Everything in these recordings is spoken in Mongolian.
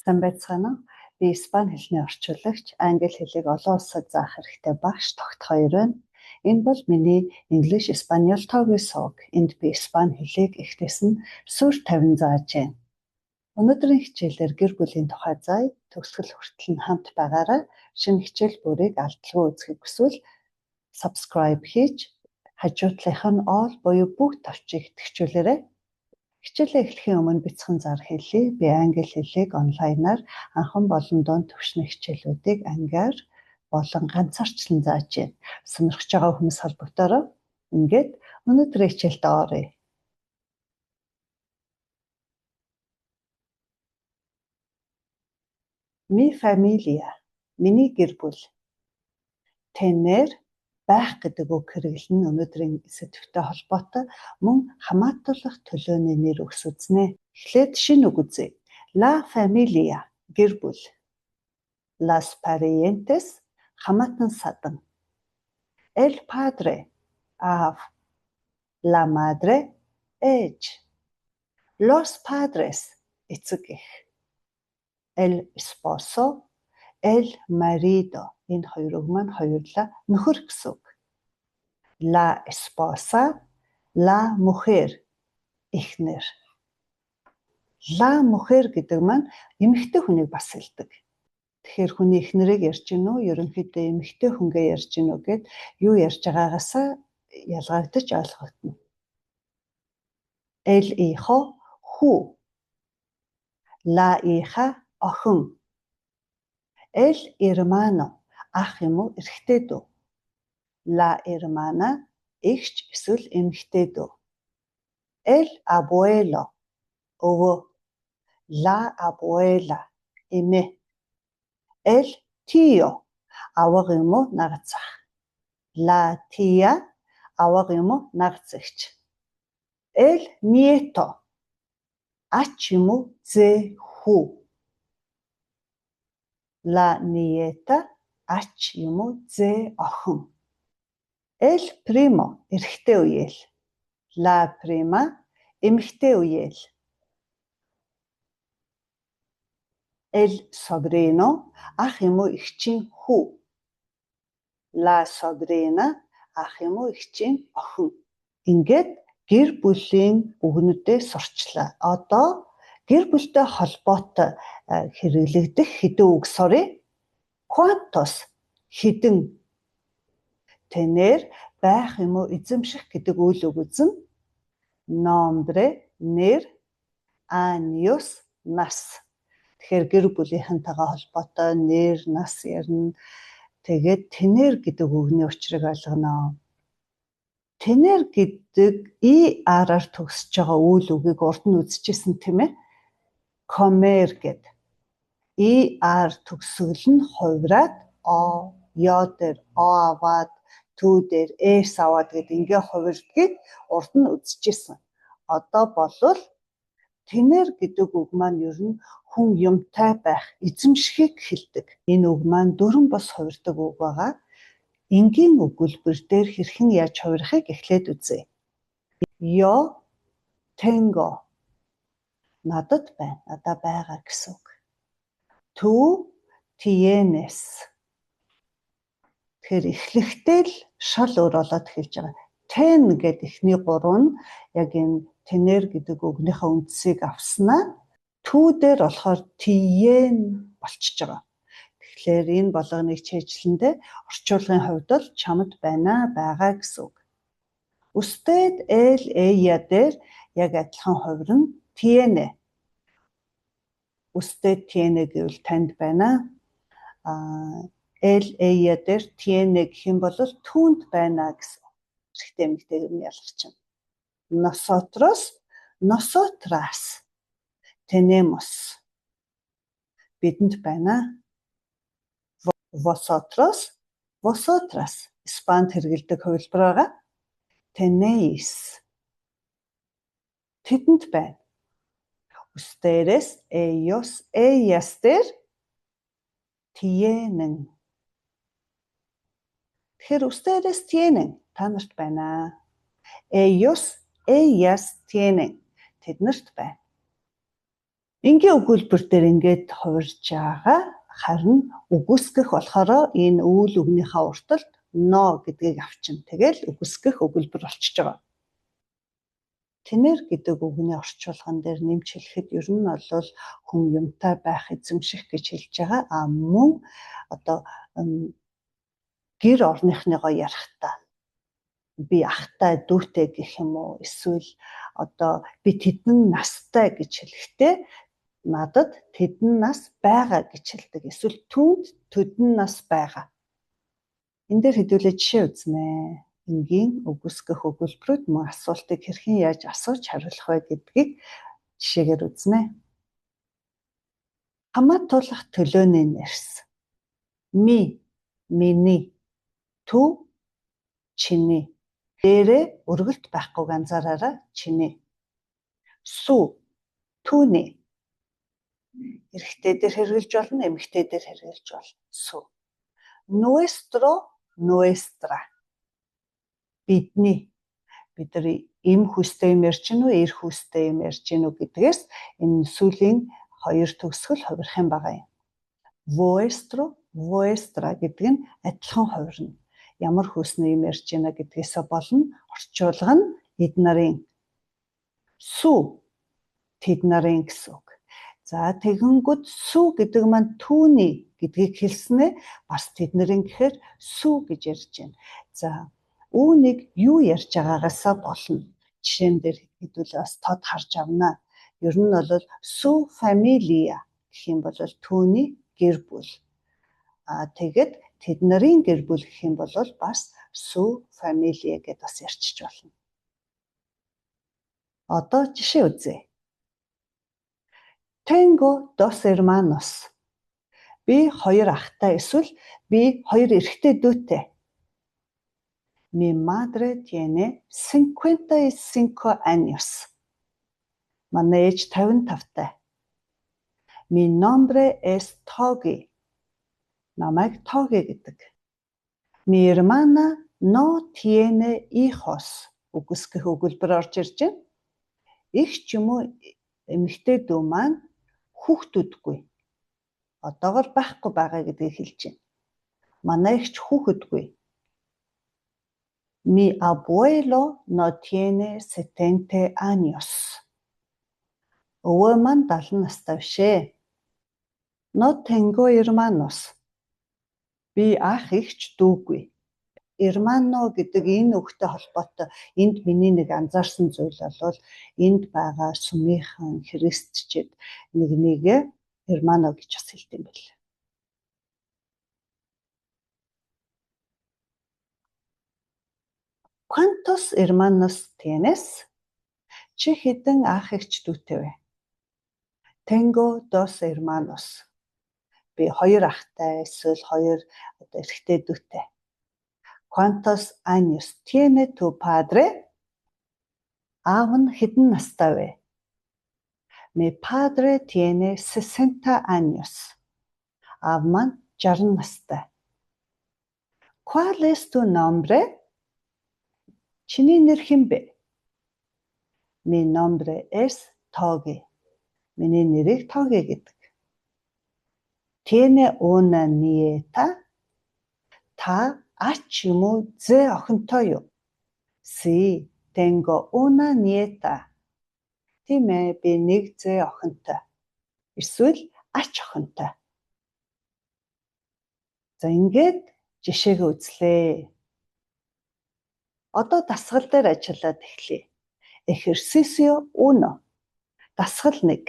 Сайн байцгаана уу? Би Испани хэлний орчуулагч, англи хэлийг олон улсад заах хэрэгтэй багш тогт 2 байна. Энэ бол миний English Espanol тоогийн сууг. Энд би Испани хэлийг эхлээс нь сүр тавин зааж байна. Өнөөдрийн хичээлээр гэр бүлийн тухай зай төгсгөл хүртэл нь хамт байгаарай. Шинэ хичээл бүрийг алдалгүй үзэхийг хүсвэл subscribe хийж хажуудлынх нь all буюу бүгд товчийг идэвхжүүлээрэй. Хичээлээ эхлэхийн өмнө бяцхан зар хэлье. Би англи хэлийг онлайнаар анхан болон дунд түвшний хичээлүүдийг ангиар болон ганцаарчлан зааж байна. Сонирхож байгаа хүмүүс холбогдоорой. Ингээд өнөөдрийн хичээлд оръё. Mi familia, миний гэр бүл. Tener байх гэдэг үг хэрэглэн өнөөдрийн сэдвтэй холбоотой мөн хамаатуулах төлөөний нэр өгс үзнэ. Эхлээд шинэ үг үзье. La familia гэр бүл. Las parientes хамаатан садан. El padre аав. La madre ээж. Los padres эцэг эх. El esposo, el marido энэ хоёр үг маань хоёулаа нөхөр гэсэн үг. La esposa, la mujer эхнэр. La mujer гэдэг маань эмэгтэй хүнийг бас хэлдэг. Тэгэхээр хүний эхнэрийг ярьж гин үү, ерөнхийдөө эмэгтэй хүнгээ ярьж гин үү гэд юу ярьж байгаагаасаа ялгагдаж ойлгогдно. El hijo хүү. La hija охин. El hermano ах юм уу эрэгтэй дүү. La hermana эгч эсвэл эмэгтэй дүү. El abuelo өвөө. La abuela эмээ. El tío авга юм уу нагц ах. La tía авга юм уу нагц эгч. El nieto ач юм уу зээ хүү. La nieta ач юм уу зээ охин. El primo эрэгтэй үеэл. La prima эмэгтэй үеэл. El sobrino ах юм уу эгчийн хүү. La sobrina ах юм уу эгчийн охин. Ингээд гэр бүлийн үгнүүдээ сурчлаа. Одоо гэр бүлтэй холбоотой хэрэглэгдэх хэдэн үг суръя. Quantos хэдэн. Tener байх юм уу эзэмших гэдэг үйл үг үзнэ. Nombre нэр. Años нас. Тэгэхээр гэр бүлийнхэнтэйгээ холбоотой нэр, нас ярина. Тэгээд tener гэдэг үгний учрыг ойлгоно. Tener гэдэг ER-аар төгсөж байгаа үйл үгийг урд нь үзчихсэн тийм ээ. Comer гэд. ER төгсгөл нь хувраад O, Yo дээр O аваад, Түү дээр S аваад гэд ингээ хувирдгийг урд нь үзчихсэн. Одоо болвол tener гэдэг үг маань ер нь хүн юмтай байх, эзэмшихийг хэлдэг. Энэ үг маань дөрвөн бос хувирдаг үг байгаа. Энгийн өгүүлбэр дээр хэрхэн яаж хувирахыг эхлээд үзье. Yo tengo надад байна, надад байгаа гэсэн үг. Tú tienes. Тэгэхээр эхлэхдээ л шал өөр болоод эхэлж байгаа. Ten гэдэг эхний гурав нь яг энэ tener гэдэг үгнийхээ үндсийг авснаа tú дээр болохоор tien болчихж байгаа. Тэгэхээр энэ болгоныг чийжлэндээ орчуулгын хувьд бол чамд байна, байгаа гэсэн үг. Usted, él, ella дээр яг адилхан хувирна. Tiene. Usted tiene гэвэл танд байна. Él, ella дээр tiene гэх юм бол түүнд байна гэсэн. Эрэгтэй эмэгтэйг нь ялгарчна. Nosotros, nosotras. Tenemos. Бидэнд байна. Vosotros, vosotras. Испанд хэрэглэдэг хувилбар байгаа. Tenéis. Тэдэнд байна. Ustedes, ellos, ellas дээр tienen. Тэгэхээр ustedes tienen та нарт байна. Ellos, ellas tienen тэд нарт байна. Энгийн өгүүлбэр дээр ингээд хувирж байгаа. Харин үгүйсгэх болохоор энэ үйл үгнийхээ урталд но гэдгийг авчин. Тэгэл үгүйсгэх өгүүлбэр болчихж байгаа. Тэнэр гэдэг үгний орчуулган дээр нэмж хэлэхэд ер нь бол хүн юмтай байх эзэмших гэж хэлж байгаа. Мөн одоо гэр орныхныгоо ярихтаа би ахтай дүүтэй гэх юм уу, эсвэл одоо би тэдэн настай гэж хэлэхдээ надад тэдэн нас байгаа гэж хэлдэг. Эсвэл түүнд тэдэн нас байгаа. Энд дээр хэдүүлээ жишээ үзнэ. Энгийн үгүйсгэх өгүүлбэрүүд мөн асуултыг хэрхэн яаж асууж хариулах вэ гэдгийг жишээгээр үзнэ. Хамаатуулах төлөөний нэрс. Ми, миний, тү, чиний. Дээрээ өргөлт байхгүйг анзаараарай. Чиний. Су, түүний. Эрэгтэй дээр хэрэгжилж болно, эмэгтэй дээр хэрэгжилж болно. Су. Nuestro, nuestra. Бидний. Бид нар эм хүстэй юм ярьж гинүү, эр хүстэй юм ярьж гинүү гэдгээс энэ сүлийн хоёр төгсгөл хувирах юм байгаа юм. Vuestro, vuestra гэдэг нь адилхан хувирна. Ямар хүснэ юм ярьж гинэ гэдгээсээ болно. Орчуулга нь эд нарын. Су тэд нарын гэсэн үг. За тэгэнгүүт су гэдэг маань түүний гэдгийг хэлснэ. Бас тэд нарын гэхээр су гэж ярьж байна. За үүнийг юу ярьж байгаагаасаа болно. Жишээн дээр хэдүүлээ бас тод харж авна. Ер нь бол су фамилия гэх юм бол түүний гэр бүл. Тэгээд тэд нарын гэр бүл гэх юм бол бас су фамилия гэдээ бас ярьчих болно. Одоо жишээ үзье. Tengo dos hermanos. Би хоёр ахтай эсвэл би хоёр эрэгтэй дүүтэй. Mi madre tiene 55 años. Манай ээж 55-тай. Mi nombre es Togi. Намайг Тоги гэдэг. Mi hermana no tiene hijos. Үгүйсгэх өгүүлбэр орж ирж байна. Их ч юм уу эмэгтэй дүү маань хүүхдүүдгүй. Одоогор байхгүй байгаа гэдгийг хэлж байна. Манай ихч хүүхэдгүй. Mi abuelo no tiene 70 años. Өвөө маань 70 настай бишээ. No tengo hermanos. Би ах ихч дүүгүй. Hermano гэдэг энэ үгтэй холбоотой энд миний нэг анзаарсан зүйл бол энд байгаа сүмийнхэн христчид нэг hermano гэж бас хэлдэг юм байна. ¿Cuántos hermanos tienes? Чи хэдэн ах эгч дүүтэй вэ? Tengo dos hermanos. Би хоёр ахтай эсвэл хоёр эрэгтэй дүүтэй. ¿Cuántos años tiene tu padre? Аав нь хэдэн настай вэ? Mi padre tiene 60 años. Аав маань 60 настай. ¿Cuál es tu nombre? Чиний нэр хэн бэ? Mi nombre es Togi. Миний нэрийг Togi гэдэг. Tiene una nieta. Та ач юм уу зэ охинтой юу? Sí, tengo una nieta. Тийм ээ, би нэг зэ охинтой. Эсвэл ач охинтой. За ингээд жишээгээ үзлээ. Одоо дасгал дээр ажиллаад эхлэе. Ejercicio 1. Дасгал 1.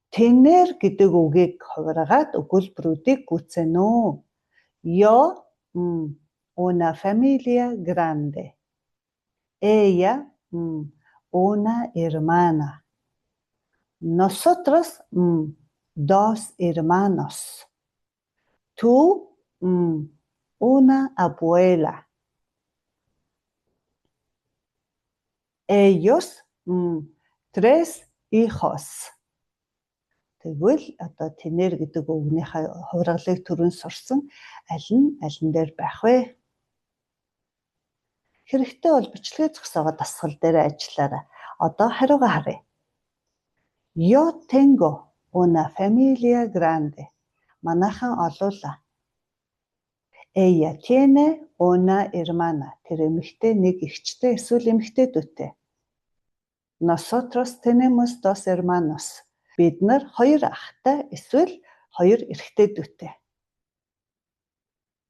Tener гэдэг үгийг хувиргаад өгүүлбэрүүдийг гүйцээнэ үү? Yo, una familia grande. Ella, una hermana. Nosotros, dos hermanos. Tú, una abuela. Ellos, 3 hijos. Тэгвэл одоо тэнэр гэдэг үгнийхээ хувиргалыг түрүүн сурсан аль нь дээр байх вэ? Хэрэгтэй бол бичлэгээ зогсоогоо дасгал дээр ажиллаарай. Одоо хариугаа харъя. Yo tengo una familia grande. Манайхан олуула. Ella tiene una hermana. Тэр эмэгтэй нэг эгчтэй эсвэл эмэгтэй дүүтэй. Nosotros tenemos dos hermanos. Бид нар хоёр ахтай эсвэл хоёр эрэгтэй дүүтэй.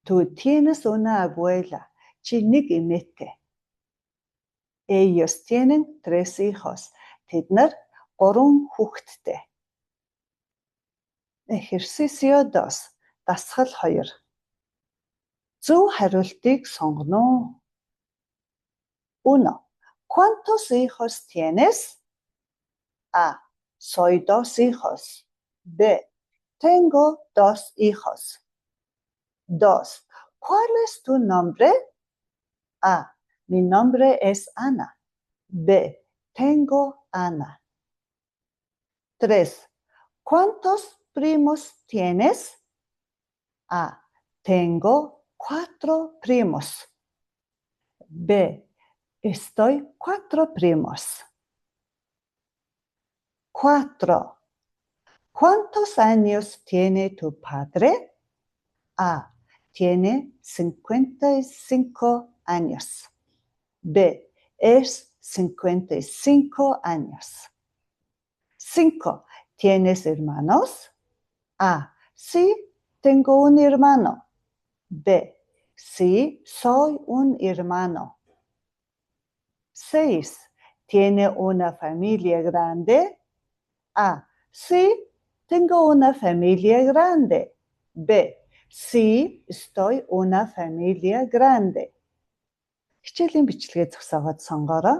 Tú tienes una abuela. Чи нэг эмээтэй. Ellos tienen 3 hijos. Тэд нар 3 хүүхэдтэй. Ejercicio 2. Дасгал 2. Зөв хариултыг сонгоно. 1. ¿Cuántos hijos tienes? A. Soy 2 hijos. B. Tengo 2 hijos. 2. ¿Cuál es tu nombre? A. Mi nombre es Ana. B. Tengo Ana. 3. ¿Cuántos primos tienes? A. Tengo 4 primos. B. Estoy 4 primos. 4. ¿Cuántos años tiene tu padre? A. Tiene 55 años. B. Es 55 años. 5. ¿Tienes hermanos? A. Sí, tengo un hermano. B. Sí, soy un hermano. 6. ¿Tiene una familia grande? A. Sí, tengo una familia grande. B. Sí, estoy una familia grande. Хичээлийн бичлэгээ зогсоогоод сонгоорой.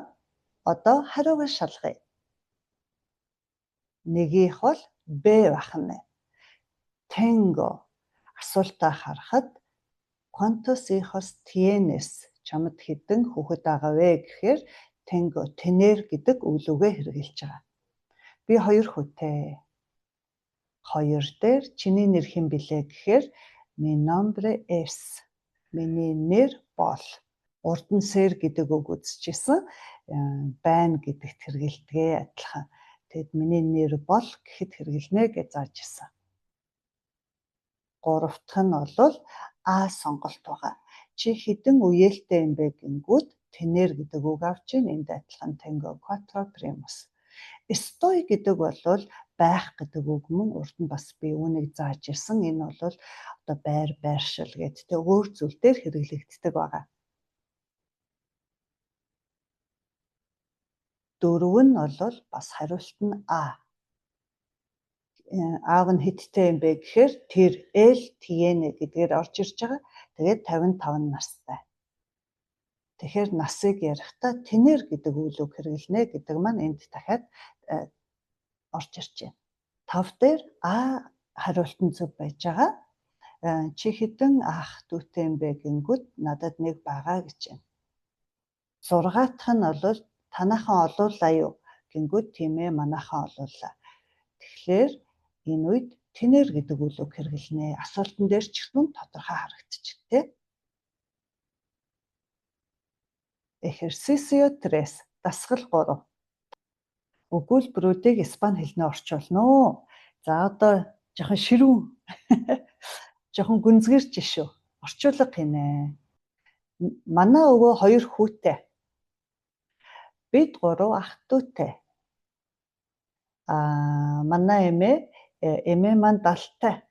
Одоо хариугаа шалгая. Нэгийнх бол B бахна. Tengo. Асуултаа харахад ¿Cuántos hijos tienes? Чамд хэдэн хүүхэд байгаа вэ гэхээр tengo, tener гэдэг өглөөгээ хэрэгжилж байгаа. Би 2 хүүтэй. 2 дээр чиний нэр хэн билээ гэхээр mi nombre es. Миний нэр бол. Урд нь ser гэдэг үг үзчихсэн. Байна гэдэгт хэрэгэлдэгээ адилхан. Тэгэд миний нэр бол гэхэд хэрэгэлнэ гэж зааж ирсэн. 3 дахь нь бол А сонголт байгаа. Чи хэдэн үеэлтэй юм бэ гингүүд tener гэдэг үг авч ийн энд адилхан tengo 4 primos. Estoy гэдэг бол байх гэдэг үг мөн урд нь бас би үүнийг зааж ирсэн. Энэ бол одоо байршил гэдэг өөр зүйл дээр хэрэглэгддэг байгаа. 4 нь бол бас хариулт нь А. Аав нь хэдтэй юм бэ гэхээр тэр L tiene гэдгээр орж ирж байгаа. Тэгээд 55 настай. Тэгэхээр насыг ярихдаа tener гэдэг үг хэрэглэнэ гэдэг маань энд дахиад орж ирж байна. 5 дээр А хариулт нь зөв байж байгаа. Чи хэдэн ах дүүтэй юм бэ гингүүд надад нэг байгаа гэж байна. 6 дахь нь бол танайхан олуулаа юу гингүүд тийм ээ манайхан олуулаа. Тэгэхээр энэ үед tener гэдэг үг хэрэглэнэ. Асуултан дээр ч гэсэн тодорхой харагдчихтэй. Ejercicio 3. Дасгал 3. Өгүүлбэрүүдийг испани хэлнээр орчуулна уу? За одоо жоохон ширүүн. Жоохон гүнзгийрч шүү. Орчуулга хийнэ. Манай өвөө 2 хүүтэй. Бид 3 ах дүүтэй. Манай эмээ маань 70-тай.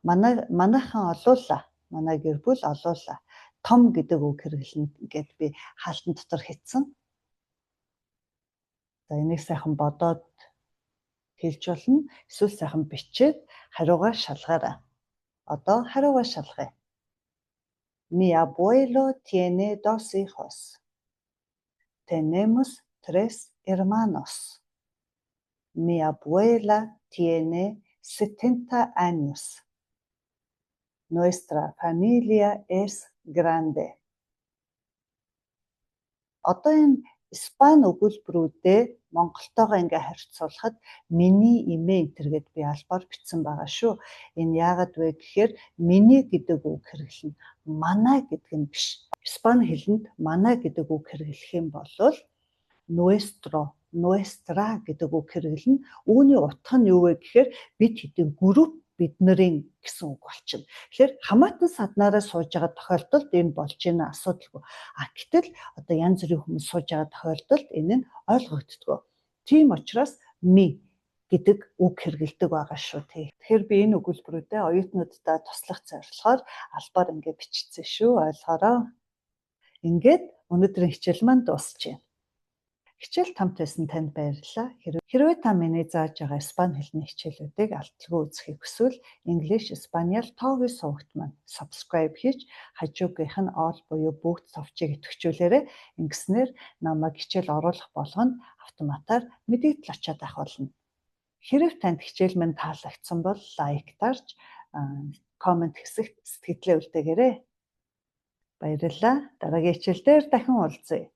Манайхан олуулаа. Манай гэр бүл олуулаа. Том гэдэг үг хэрэглэнэ гэд би хаалтан дотор хэлсэн. За энийг сайхан бодоод хэлж болно. Эсвэл сайхан бичээд хариугаа шалгаарай. Одоо хариугаа шалгая. Mi abuelo tiene 2 hijos. Tenemos 3 hermanos. Mi abuela tiene 70 años. Nuestra familia es grande. Одоо энэ Испани өгүүлбэрүүдээ Монголтойгоо ингээ харьцуулахад миний эмээ энтергээд би албаар бичсэн байгаа шүү. Энэ яагаад вэ гэхээр миний гэдэг үг хэрэглэнэ. Манай гэдэг нь биш. Испани хэлэнд манай гэдэг үг хэрэглэх юм бол nuestro nuestra гэдэг үг хэрэглэнэ. Үүний утга нь юу вэ гэхээр бид хэдийн групп биднэрийн гэсэн үг болчихно. Тэгэхээр хамаатан саднаараа сууж байгаа тохиолдолд энэ болж ийна асуудалгүй. Гэтэл одоо янз бүрийн хүмүүс сууж байгаа тохиолдолд энэ нь ойлгогддгоо. Тийм учраас ми гэдэг үг хэрэгэлдэг байгаа шүү тий. Тэгэхээр би энэ өгүүлбэрүүдээ оюутнуудаа туслах зорилгоор албаар ингээд бичсэн шүү. Ойлгоорой. Ингээд өнөөдрийн хичээл маань дуусчихэ. Хичээл тамт байсан танд баярлалаа. Хэрвээ та миний зааж байгаа испани хэлний хичээлүүдийг алдалгүй үзэхийг хүсвэл English Espanol тоогийн сувагт маань subscribe хийж хажуугийнх нь all буюу бүгд цовчийг идэвхжүүлээрэй. Ингэснээр намайг хичээл оруулах болгонд автоматар мэдээлэл очиад авах болно. Хэрв танд хичээл минь таалагдсан бол лайк дарж, комент хэсэгт сэтгэлдээ үлдээгээрэй. Баярлалаа. Дараагийн хичээл дээр дахин уулзъя.